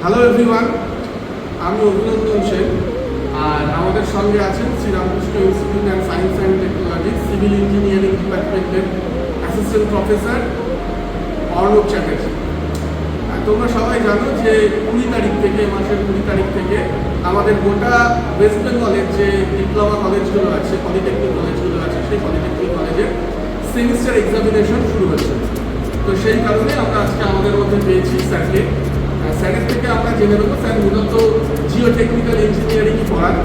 Hello everyone, আমি অভিনন্দন সেন। আর আমাদের সঙ্গে আছেন Sriramakrishna institute and science and technology civil engineering ডিপার্টমেন্টের অ্যাসিস্ট্যান্ট প্রফেসর অর্ণব চ্যাটার্জি। তোমরা সবাই জানো যে 20 তারিখ থেকে, মাসের 20 তারিখ থেকে আমাদের গোটা ওয়েস্ট বেঙ্গলের যে ডিপ্লোমা কলেজগুলো আছে, পলিটেকনিক কলেজগুলো আছে, সেই পলিটেকনিক কলেজের সেমিস্টার এক্সামিনেশন শুরু হয়েছে। তো সেই কারণে আমরা আজকে আমাদের মধ্যে পেয়েছি স্যারকে। স্যারের থেকে আমরা জেনে নেবো স্যার মূলত জিও টেকনিক্যাল ইঞ্জিনিয়ারিংই পড়ান।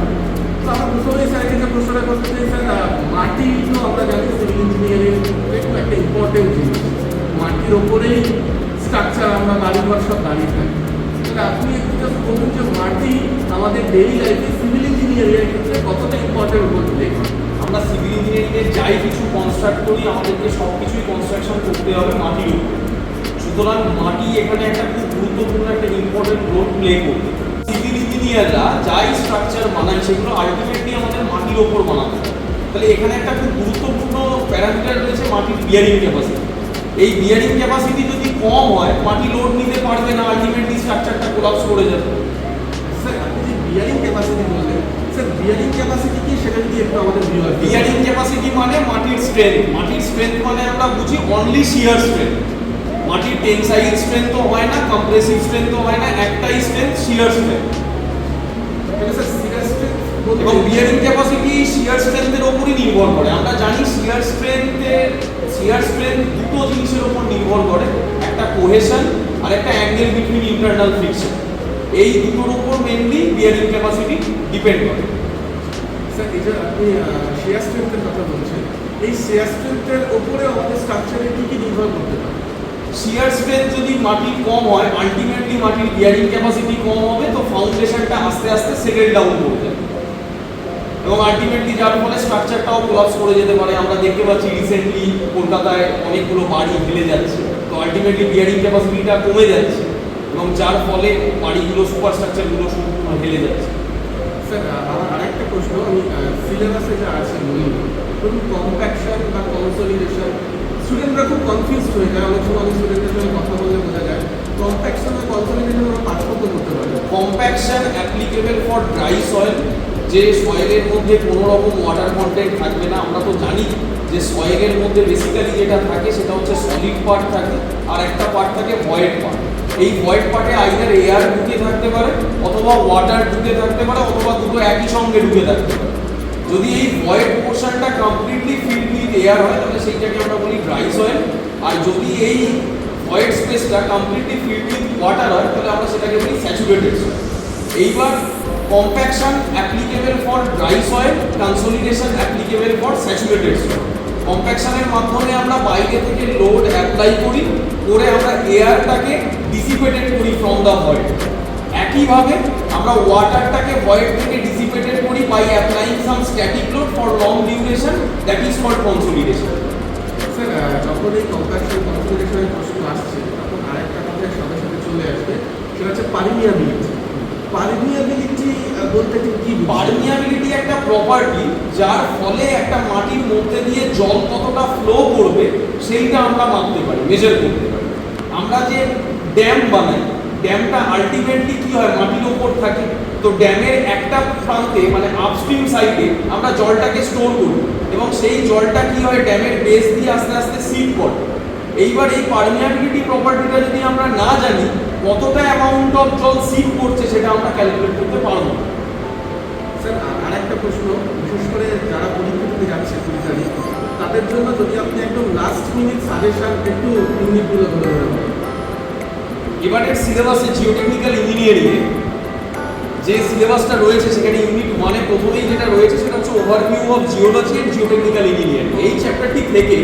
তো আমরা প্রথমেই স্যারকে যে প্রশ্নটা করতে চাই, স্যার মাটি তো আমরা জানি সিভিল ইঞ্জিনিয়ারিং খুব একটা ইম্পর্টেন্ট জিনিস। মাটির ওপরেই স্ট্রাকচার, আমরা বাড়িঘর সব দাঁড়িয়ে থাকি। তাহলে আপনি একটু জাস্ট বলুন যে মাটি আমাদের ডেইলি লাইফে সিভিল ইঞ্জিনিয়ারিংয়ের ক্ষেত্রে কতটা ইম্পর্টেন্ট রোল প্লে করে। আমরা সিভিল ইঞ্জিনিয়ারিংয়ে যাই কিছু কনস্ট্রাক্ট করি, আমাদেরকে সব কিছুই কনস্ট্রাকশন করতে হবে মাটির উপর। সুতরাং মাটি এখানে একটা খুব গুরুত্বপূর্ণ একটা ইম্পর্টেন্ট রোল প্লে করবে। সিভিল ইঞ্জিনিয়াররা যাই স্ট্রাকচার বানায় সেগুলো আলটিমেটলি আমাদের মাটির ওপর বানাতে হবে। তাহলে এখানে একটা খুব গুরুত্বপূর্ণ প্যারামিটার রয়েছে মাটির বিয়ারিং ক্যাপাসিটি। এই বিয়ারিং ক্যাপাসিটি যদি কম হয়, মাটি লোড নিতে পারবে না, আলটিমেটলি স্ট্রাকচারটা কোলাপস করে যাবে। স্যার আপনি যে বিয়ারিং ক্যাপাসিটি বললেন, স্যার বিয়ারিং ক্যাপাসিটি কি সেটা যদি একটু আমাদের বিয়ারিং ক্যাপাসিটি মানে মাটির স্ট্রেংথ। মাটির স্ট্রেংথ মানে আমরা বুঝি অনলি শিয়ার স্ট্রেংথ। মাটির টেনসাইল স্ট্রেংথ হয় না, কম্প্রেসিভ স্ট্রেংথ হয় না, একটাই স্ট্রেংথ শিয়ার স্ট্রেংথ। এবং বিয়ারিং ক্যাপাসিটি শিয়ার স্ট্রেংথের উপরই নির্ভর করে। আমরা জানি শিয়ার স্ট্রেংথ দুটো জিনিসের উপর নির্ভর করে, একটা কোহেশন আর একটা অ্যাঙ্গেল বিটুইন ইন্টারনাল ফ্রিকশন। এই দুটোর উপর মেইনলি বিয়ারিং ক্যাপাসিটি ডিপেন্ড করে। স্যার এই যে আপনি শিয়ার স্ট্রেংথের কথা বলছেন, এই শিয়ার স্ট্রেংথের উপরে আমাদের স্ট্রাকচারে কি কি নির্ভর করতে পারে? শিয়ার স্ট্রেংথ যদি মাটির কম হয়, আলটিমেটলি মাটির বিয়ারিং ক্যাপাসিটি কম হবে, তো ফাউন্ডেশনটা আস্তে আস্তে সেটেল ডাউন করে যাবে এবং আলটিমেটলি যার ফলে স্ট্রাকচারটাও কোলাপস করে যেতে পারে। আমরা দেখতে পাচ্ছি রিসেন্টলি কলকাতায় অনেকগুলো বাড়ি হেলে যাচ্ছে, তো আলটিমেটলি বিয়ারিং ক্যাপাসিটিটা কমে যাচ্ছে এবং যার ফলে বাড়িগুলো, সুপার স্ট্রাকচারগুলো সম্পূর্ণ হেলে যাচ্ছে। স্যার আমার আরেকটা প্রশ্ন, আমি সিলেবাসে যা আছে ধরুন কম্প্যাকশন বা কনসলিডেশন, স্টুডেন্টরা খুব কনফিউজড হয়ে যায়। অনেক সময় আমি স্টুডেন্টদের সঙ্গে কথা বললে বোঝা যায় কম্প্যাকশন আর কনসলিডেশন আমরা পার্থক্য করতে পারি। Compaction applicable for dry soil, যে সয়েলের মধ্যে কোনো রকম ওয়াটার কন্টেন্ট থাকবে না। আমরা তো জানি যে সয়েলের মধ্যে বেসিক্যালি যেটা থাকে সেটা হচ্ছে সলিড পার্ট থাকে আর একটা পার্ট থাকে ভয়েড পার্ট। এই ভয়েড পার্টে আইদার এয়ার ঢুকে থাকতে পারে অথবা ওয়াটার ঢুকে থাকতে পারে অথবা দুটো একই সঙ্গে ঢুকে থাকতে পারে। যদি এই ভয়েড পোর্শনটা কমপ্লিটলি ফিল্ড উইথ এয়ার হয় তাহলে সেইটাকে আমরা বলি ড্রাই সয়েল। আর যদি এই ভয়েড স্পেসটা কমপ্লিটলি ফিল্ড উইথ ওয়াটার হয় তাহলে আমরা সেটাকে বলি স্যাচুরেটেড সয়েল। এইবার compaction applicable for dry soil, consolidation applicable for saturated soil. কম্প্যাকশনের মাধ্যমে আমরা বাইরে থেকে লোড অ্যাপ্লাই করি, করে আমরা এয়ারটাকে ডিসিপেটেড করি ফ্রম দ্য ভয়েড। একইভাবে আমরা ওয়াটারটাকে ভয়েড থেকে ডিসিপেটেড করি by applying some static load for long duration, that is called consolidation. Sir যখন এই কম্প্যাকশন কনসলিডেশনের প্রশ্ন আসছে তখন আরেকটা কথার সাথে সাথে চলে আসবে, সেটা হচ্ছে পারমিয়াবিলিটি। পারমিয়াবিলিটি বলতে কি? পারমিয়াবিলিটি একটা প্রপার্টি যার ফলে একটা মাটির মধ্যে দিয়ে জল কতটা ফ্লো করবে সেইটা আমরা মাপতে পারি, মেজার করতে পারি। আমরা যে ড্যাম বানাই, ড্যামটা আলটিমেটলি কি হয়, মাটির ওপর থাকে। তো ড্যামের একটা প্রান্তে মানে আপস্ট্রিম সাইডে আমরা জলটাকে স্টোর করি এবং সেই জলটা কি হয়, ড্যামের বেস দিয়ে আস্তে আস্তে সিপ করে। এইবার এই পারমিয়াবিলিটি প্রপার্টিটা যদি আমরা না জানি, কতটা অ্যামাউন্ট অফ জল সিপ করছে সেটা আমরা ক্যালকুলেট করতে পারবো না। স্যার আরেকটা প্রশ্ন, বিশেষ করে যারা পরীক্ষা দিতে যাচ্ছে 20 তারিখ, তাদের জন্য যদি আপনি একদম লাস্ট মিনিট সাজেশন একটু ইউনিটগুলো ধরে দেবেন। এবারের সিলেবাসে জিওটেকনিক্যাল ইঞ্জিনিয়ারিংয়ে যে সিলেবাসটা রয়েছে সেখানে ইউনিট 1-এ প্রথমেই যেটা রয়েছে সেটা হচ্ছে overview of geology and geotechnical engineering. এই চ্যাপ্টারটি থেকে